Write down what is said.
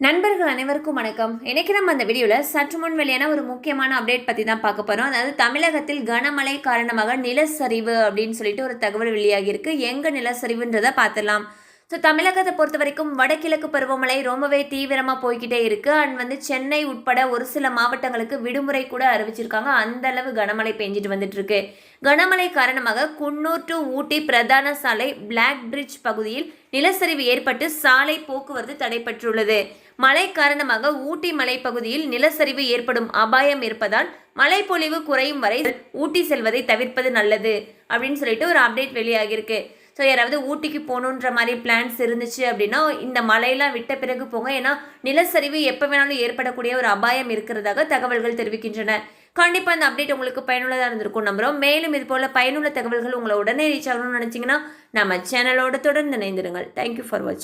நண்பர்கள் அனைவருக்கும் வணக்கம். இன்னைக்கு நம்ம அந்த வீடியோவில் சற்று முன் வெளியான ஒரு முக்கியமான அப்டேட் பற்றி தான் பார்க்க போகிறோம். அதாவது தமிழகத்தில் கனமழை காரணமாக நிலச்சரிவு அப்படின்னு சொல்லிட்டு ஒரு தகவல் வெளியாகியிருக்கு. எங்கே நிலச்சரிவுன்றதை பார்த்துடலாம். ஸோ தமிழகத்தை பொறுத்த வரைக்கும் வடகிழக்கு பருவமழை ரொம்பவே தீவிரமாக போய்கிட்டே இருக்குது. அண்ட் சென்னை உட்பட ஒரு சில மாவட்டங்களுக்கு விடுமுறை கூட அறிவிச்சிருக்காங்க. அந்த அளவு கனமழை பெஞ்சிட்டு வந்துட்டு இருக்கு. கனமழை காரணமாக குன்னூர் டு ஊட்டி பிரதான சாலை பிளாக் பிரிட்ஜ் பகுதியில் நிலச்சரிவு ஏற்பட்டு சாலை போக்குவரத்து தடைபட்டுள்ளது. மழை காரணமாக ஊட்டி மலைப்பகுதியில் நிலச்சரிவு ஏற்படும் அபாயம் இருப்பதால் மழைப்பொழிவு குறையும் வரை ஊட்டி செல்வதை தவிர்ப்பது நல்லது அப்படின்னு சொல்லிட்டு ஒரு அப்டேட் வெளியாகிருக்கு. ஸோ யாராவது ஊட்டிக்கு போகணுன்ற மாதிரி பிளான்ஸ் இருந்துச்சு அப்படின்னா இந்த மழையெல்லாம் விட்ட பிறகு போங்க. ஏன்னா நிலச்சரிவு எப்போ வேணாலும் ஏற்படக்கூடிய ஒரு அபாயம் இருக்கிறதாக தகவல்கள் தெரிவிக்கின்றன. கண்டிப்பாக அந்த அப்டேட் உங்களுக்கு பயனுள்ளதாக இருந்திருக்கும் நம்புகிறோம். மேலும் இது போல் பயனுள்ள தகவல்கள் உங்களை உடனே ரீச் ஆகணும்னு நினச்சிங்கன்னா நம்ம சேனலோட தொடர்ந்து இணைந்திருங்கள். தேங்க்யூ ஃபார் வாட்சிங்.